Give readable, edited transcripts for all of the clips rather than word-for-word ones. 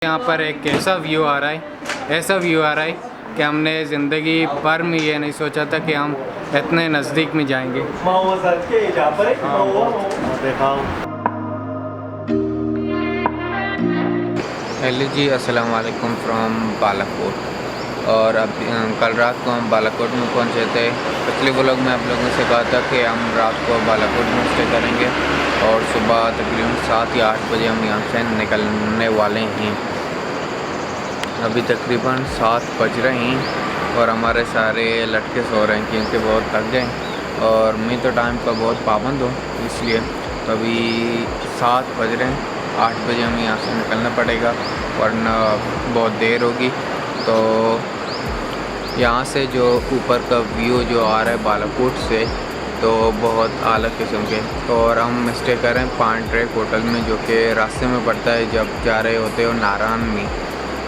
यहाँ पर एक ऐसा व्यू आ रहा है कि हमने ज़िंदगी भर में ये नहीं सोचा था कि हम इतने नज़दीक में जाएंगे। हेलो जी, अस्सलाम वालेकुम फ्रॉम बालाकोट। और अब कल रात को हम बालाकोट में पहुँचे थे। पिछले व्लॉग में आप लोगों से कहा था कि हम रात को बालाकोट में स्टे करेंगे और सुबह तकरीबन 7 या 8 बजे हम यहाँ से निकलने वाले हैं। अभी तकरीबन 7 बज रहे हैं और हमारे सारे लड़के सो रहे हैं क्योंकि बहुत थक गए और मैं तो टाइम का बहुत पाबंद हूँ, इसलिए तो अभी 7 बज रहे हैं। 8 बजे हमें यहाँ से निकलना पड़ेगा वरना बहुत देर होगी। तो यहाँ से जो ऊपर का व्यू जो आ रहा है बालाकोट से, तो बहुत आला किस्म के। और हम स्टे कर रहे हैं पान ट्रैक होटल में, जो कि रास्ते में पड़ता है जब जा रहे होते हो नारायण में,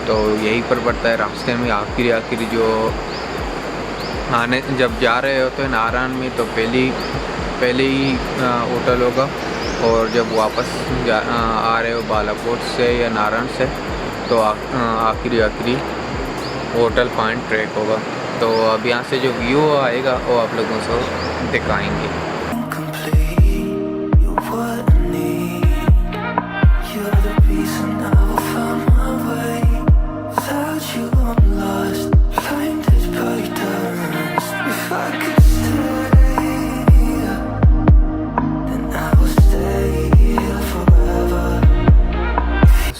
तो यहीं पर पड़ता है रास्ते में। आखिरी जो आने जब जा रहे होते हैं नारायण में तो पहले ही होटल होगा, और जब वापस आ रहे हो बालाकोट से या नारायण से तो आखिरी होटल पॉइंट ट्रैक होगा। तो अब यहाँ से जो व्यू आएगा वो आप लोगों को दिखाएंगे।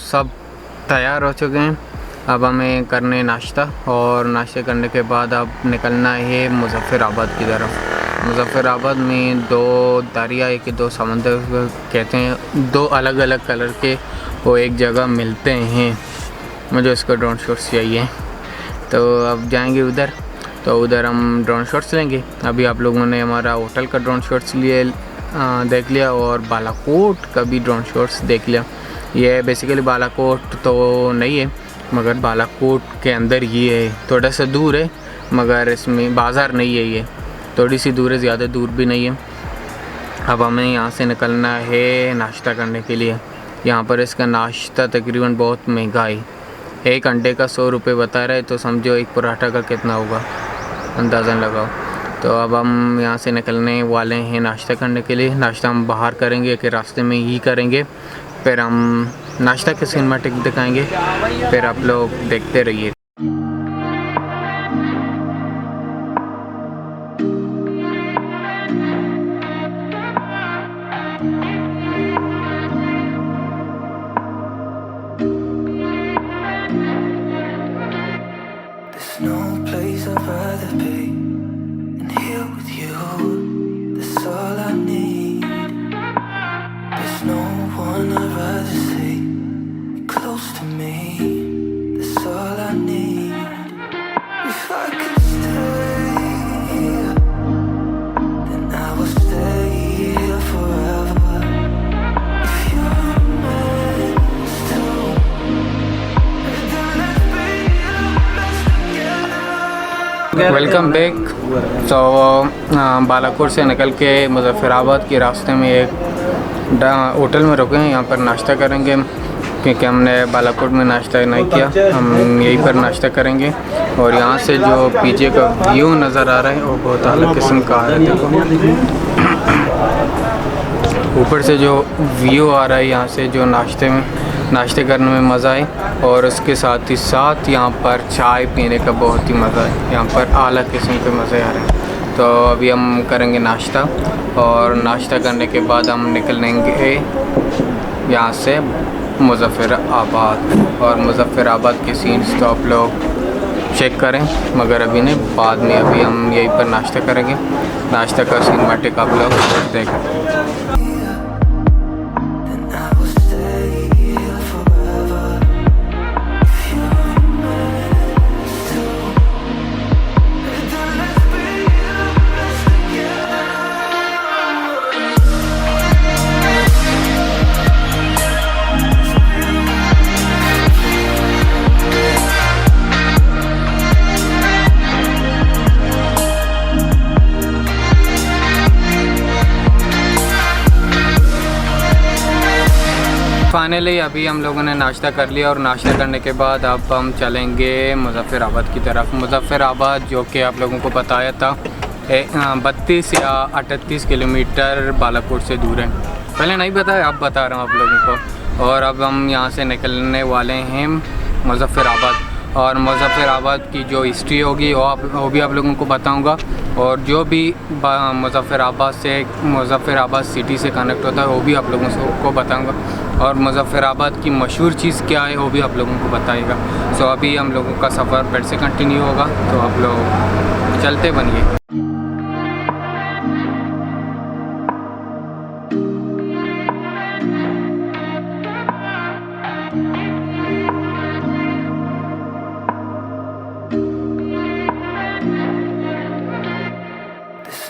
सब तैयार हो चुके हैं, अब हमें करने नाश्ता, और नाश्ते करने के बाद अब निकलना है मुज़फ़्फ़राबाद की तरफ। मुज़फ़्फ़राबाद में 2 दरिया के 2 समंदर कहते हैं, 2 अलग अलग कलर के वो एक जगह मिलते हैं। मुझे उसका ड्रोन शॉट्स चाहिए, तो अब जाएंगे उधर, तो उधर हम ड्रोन शॉट्स लेंगे। अभी आप लोगों ने हमारा होटल का ड्रोन शॉट्स देख लिया और बालाकोट का भी ड्रोन शॉट्स देख लिया। ये बेसिकली बालाकोट तो नहीं है, मगर बालाकोट के अंदर ही है, थोड़ा सा दूर है, मगर इसमें बाज़ार नहीं है, ये थोड़ी सी दूर है, ज़्यादा दूर भी नहीं है। अब हमें यहाँ से निकलना है नाश्ता करने के लिए। यहाँ पर इसका नाश्ता तकरीबन बहुत महंगा है, 1 अंडे का 100 रुपये बता रहा है, तो समझो एक पराठा का कितना होगा, अंदाज़ा लगाओ। तो अब हम यहाँ से निकलने वाले हैं नाश्ता करने के लिए। नाश्ता हम बाहर करेंगे कि रास्ते में ही करेंगे, फिर हम नाश्ता के सिनेमैटिक दिखाएंगे, फिर आप लोग देखते रहिए। Welcome back. तो बालाकोट से निकल के मुज़फ़्फ़राबाद के रास्ते में एक होटल में रुके हैं, यहाँ पर नाश्ता करेंगे क्योंकि हमने बालाकोट में नाश्ता नहीं किया, हम यहीं पर नाश्ता करेंगे। और यहाँ से जो पीछे का व्यू नज़र आ रहा है वो बहुत अलग किस्म का आ रहा है। देखो ऊपर से जो व्यू आ रहा है, यहाँ से जो नाश्ते करने में मज़ा आए, और उसके साथ ही साथ यहाँ पर चाय पीने का बहुत ही मज़ा है। यहाँ पर आला किस्म के मज़े आ रहे हैं। तो अभी हम करेंगे नाश्ता, और नाश्ता करने के बाद हम निकलेंगे यहाँ से मुज़फ़्फ़राबाद। और मुज़फ़्फ़राबाद के सीन्स तो आप लोग चेक करें, मगर अभी नहीं, बाद में। अभी हम यहीं पर नाश्ता करेंगे, नाश्ता का सिनेमैटिक आप लोग देखें। फाइनली अभी हम लोगों ने नाश्ता कर लिया और नाश्ता करने के बाद अब हम चलेंगे मुज़फ़्फ़राबाद की तरफ। मुज़फ़्फ़राबाद जो कि आप लोगों को बताया था 32 या 38 किलोमीटर बालाकोट से दूर है। पहले नहीं बताया, अब बता रहा हूँ आप लोगों को। और अब हम यहाँ से निकलने वाले हैं मुज़फ़्फ़राबाद, और मुज़फ़्फ़राबाद की जो हिस्ट्री होगी वो भी आप लोगों को बताऊंगा, और जो भी मुज़फ़्फ़राबाद सिटी से कनेक्ट होता है वो भी आप लोगों को बताऊंगा, और मुज़फ़्फ़राबाद की मशहूर चीज़ क्या है वो भी आप लोगों को बताएगा। सो अभी हम लोगों का सफ़र फिर से कंटिन्यू होगा, तो आप लोग चलते बनिए।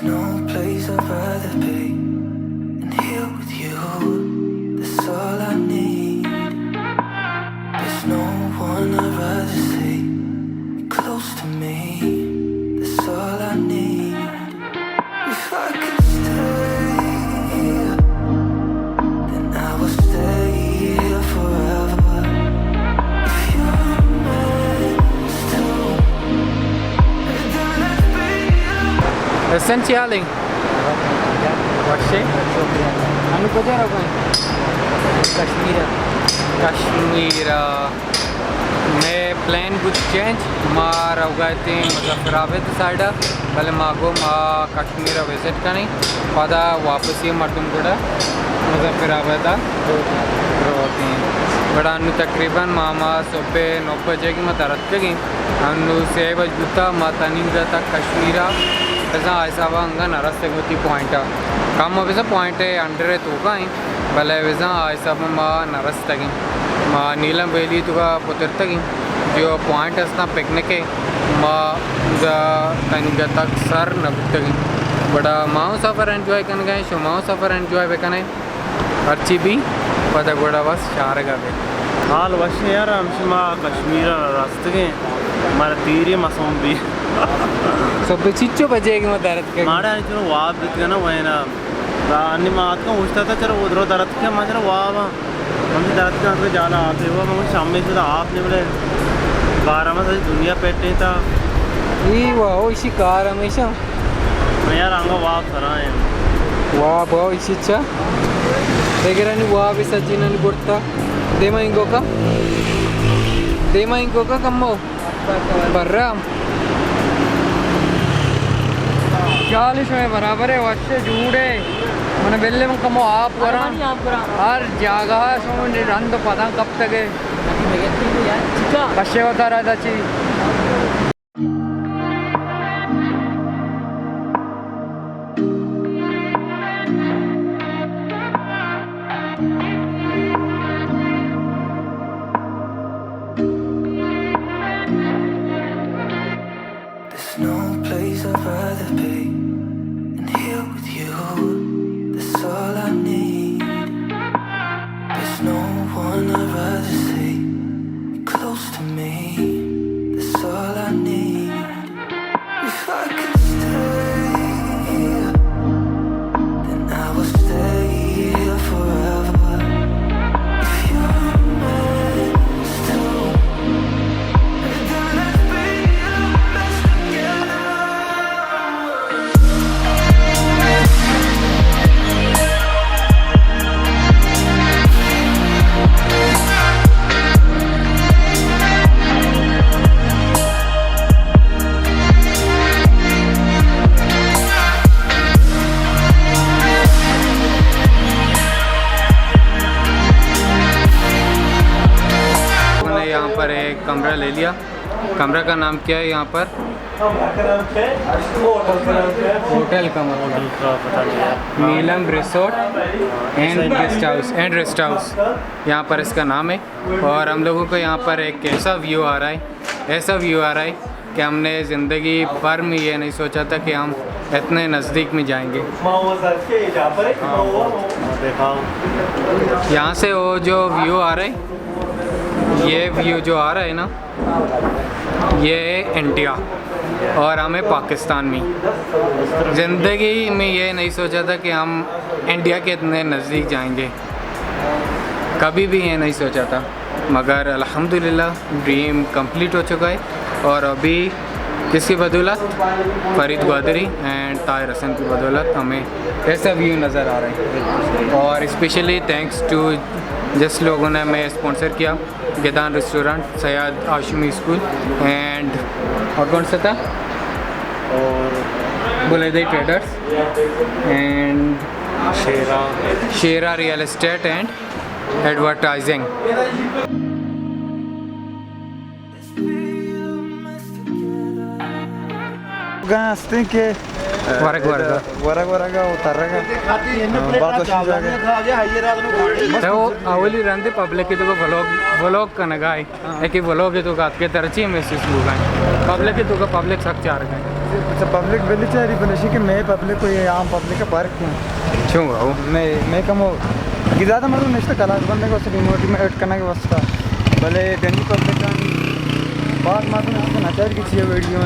No place I'd rather be than here with you. That's all I need. There's no one I'd rather see close to me. That's all I need. If I could stay, then I will stay here forever. If you're meant to, then let's be. Essentially, Kashmir में plan कुछ change मार गए थे Muzaffarabad side पहले मागो Kashmir visit करें पदा वापस ही मटुम కూడా मुज़फ़्फ़राबाद होती हैं बड़ा अनु तकरीबन मामा सुबह 9 बजे की मैं तरत के गई अनु 6 बजे मातानी तक कश्मीर ऐसा ऐसा हंगा नरस्ते होती पॉइंट कम वैसा पॉइंट है अंडर तो का भले वैसा ऐसा माँ नरस तगी माँ नीलम वेली तो का पुत्र तगी जो पॉइंट असना पिकनिक है माँ तंग तक सर नब तगी बड़ा माओ सफ़र एंजॉय करने गए शो माओ सफ़र एंजॉय बेकने अच्छी भी पता गोड़ा बस चार का भी हाल वश यार हमसे माँ कश्मीर रास्ते के हमारा तीरी मसों भी सब चिच्चो बजेगी मैं दर्द के मारे आज चलो वाप दिखते ना वही ना अन्य मात का पूछता था चलो उधर दर्द के मजरा वाप हमसे दर्द के हाथ जाना आते हुआ मैं शाम से आपने बोले 12 में दुनिया पेटे था ये वाह इसी कार हमेशा मैं यार आऊँगा वाप सरा है वाह वाह इसी अच्छा देख रहा नहीं वाह भी सज्जी नहीं बुढ़ता देमा इंको का कम हो बर्रा 40 में बराबर है वैसे जूड़े मैंने बेल्ले में कमो आप करा हर जगह समझ रन तो पता कब तक है कश्य होता रहता चीज There's no place I'd rather be than here with you. That's all I need. There's no one I'd rather see close to me. That's all I need. If I could stay, then I will stay here forever. If you're meant to, then let's be the best together. मैंने यहाँ पर एक कमरा ले लिया। कमरा का नाम क्या है यहाँ पर? होटल का मतलब नीलम रिसोर्ट एंड रेस्ट हाउस यहाँ पर इसका नाम है। और हम लोगों को यहाँ पर एक ऐसा व्यू आ रहा है कि हमने ज़िंदगी भर में ये नहीं सोचा था कि हम इतने नज़दीक में जाएंगे। यहाँ से वो जो व्यू आ रहा है, ये व्यू जो आ रहा है ना, ये है इंडिया और हमें पाकिस्तान में। ज़िंदगी में ये नहीं सोचा था कि हम इंडिया के इतने नज़दीक जाएंगे। कभी भी ये नहीं सोचा था, मगर अल्हम्दुलिल्लाह ड्रीम कंप्लीट हो चुका है। और अभी किसकी बदौलत, फरीद गौदरी एंड ताहिर हसन की बदौलत हमें ऐसा व्यू नज़र आ रहा है। और स्पेशली थैंक्स टू जिस लोगों ने हमें स्पॉन्सर किया, गेदान restaurant, Syed Hashmi school and और कौन सा था, और बुलैदई traders and Shera real estate and advertising. Gasting के वरक वरगा उतरगा बात तो अवली रंदे पब्लिक की तो व्लॉग का नगाई है कि व्लॉग है तो गात के तरची महसूस होगा पब्लिक की तो का पब्लिक सक चार गए अच्छा पब्लिक बेली चारी बनशी कि मैं पब्लिक को ये आम पब्लिक का पार्क हूँ क्यों गाओ मैं कम गिज़ादा मतलब नेक्स्ट कला बनने को सिर्फ मोटिवेट करने के वास्ता भले डेंगी पब्लिक का बात मालूम है नचार की चाहिए वीडियो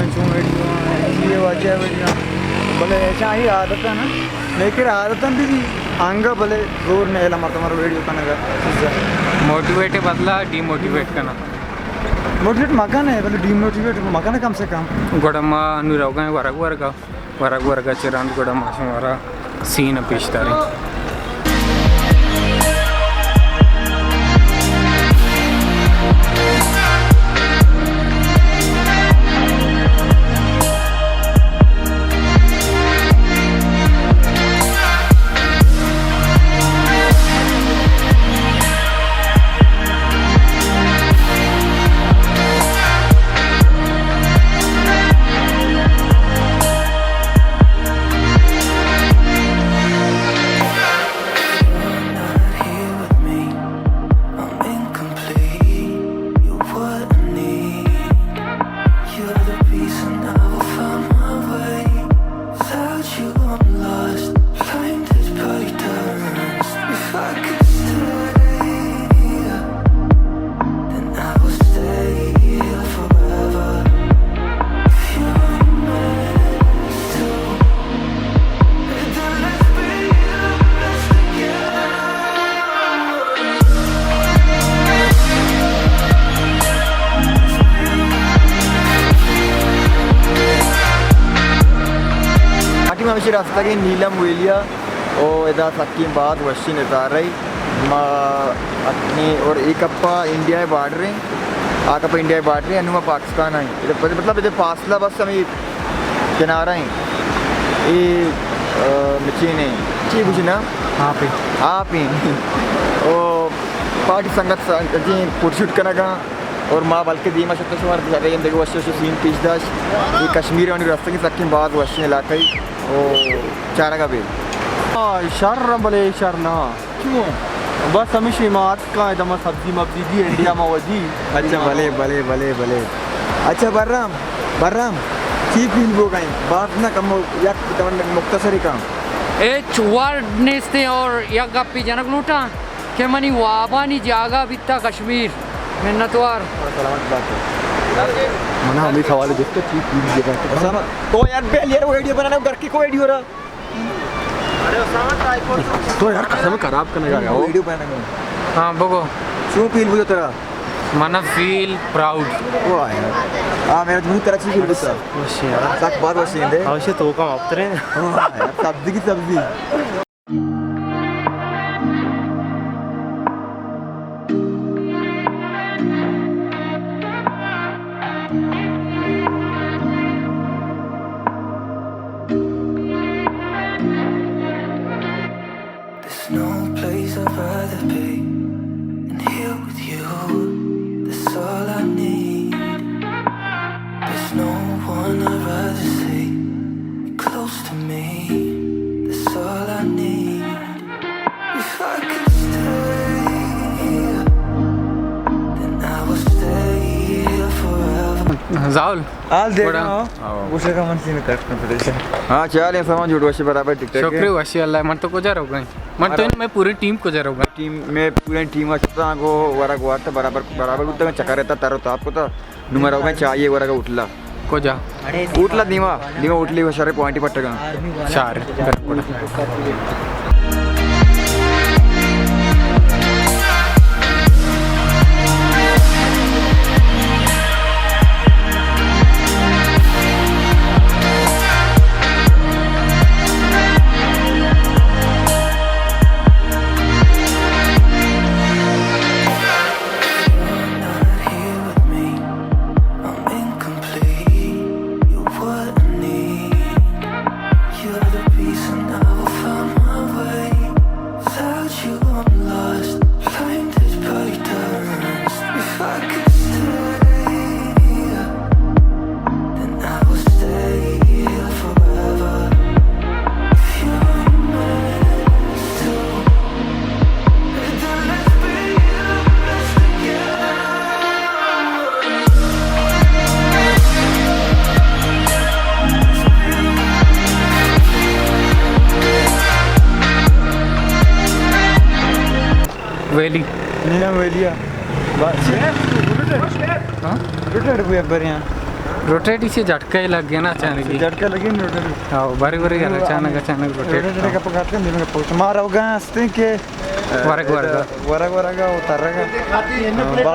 ये वाचा वीडियो भले ऐसा ही आदत है ना लेकिन आदत भी आंगा भले जोर ने एला तुम्हारा वीडियो करने का मोटिवेट बदला डीमोटिवेट करना मोटिवेट मकान है भले डीमोटिवेट मकान है कम से कम गोडम्मा अनुराग वरक चिरांद गोडम्मा हमारा सीन पेशता रहे। हमेशा रास्ता के नीलम वेलिया और इधर सकीम बाद वशी नज़ार रही अपनी और एक अप्पा इंडिया बाढ़ रहे आकप्पा इंडिया बाढ़ रहे अनुमा पाकिस्तान आई मतलब इधर फासला बस हमें किनारा है ये मचीने ची कुछ ना आप ही और पार्टी संगत जी पुरशूट करना का और माँ बल्कि दीमा शब्द से हमारे दिखा रही है देखो वशी सीन पीछदाश ये कश्मीर वाली रास्ते की सकीम बाद वशी इलाका ही ओ चारा का भी शर भले शर ना क्यों बस हमें शिमात का एकदम सब्जी मब्जी दी इंडिया में वजी अच्छा भले अच्छा बर्राम की फील हो गई बात ना कम या मुख्तसरी काम ए चुवार नेस्ते और या गप्पी जनक लूटा के मनी वाबानी जागा बिता कश्मीर मिन्नतवार सलामत बात है मना हमें सवाल देखते की फील जगह तो यार पहले यार वीडियो बनाना घर की कोई वीडियो रहा अरे उसामा ट्राइपॉड तो यार कसम खराब करने का वीडियो बनाना हाँ बगो क्यों फील हुआ तेरा मना फील प्राउड वो यार हां मेरा बहुत तरह से फील होता वशी साक बात वशी है अवश्य तो का अपतरे यार सब्जी की सब्जी There's no place I'd rather be than here with you. That's all I need. There's no one I'd rather see close to me. That's all I need. If I could stay here, then I will stay here forever. जाउल आल दे बड़ा उसे का मन scene कर competition हां चल ये समझ जुड़ वशी बराबर टिकटॉक शुक्रिया वशी अल्लाह मन तो को जा रहोगा मन तो मैं पूरी टीम को जा रहोगा टीम में पूरी टीम अच्छा को वरग वाट बराबर उतना चक्कर रहता तारो तो आपको तो नंबर होगा चाहिए वरग उठला को जा उठला दीमा उठली हुशारे पॉइंट पट्टगा चार वेली नीलम वेलिया रोटेट हुए बरिया रोटेट इसे झटका ही लग गया ना अचानक ही झटका लगे नहीं रोटेट हाँ बारी बारी गया अचानक रोटेट का पकाते नीलम का पोस्ट मार होगा हंसते के वरग वरगा उतारेगा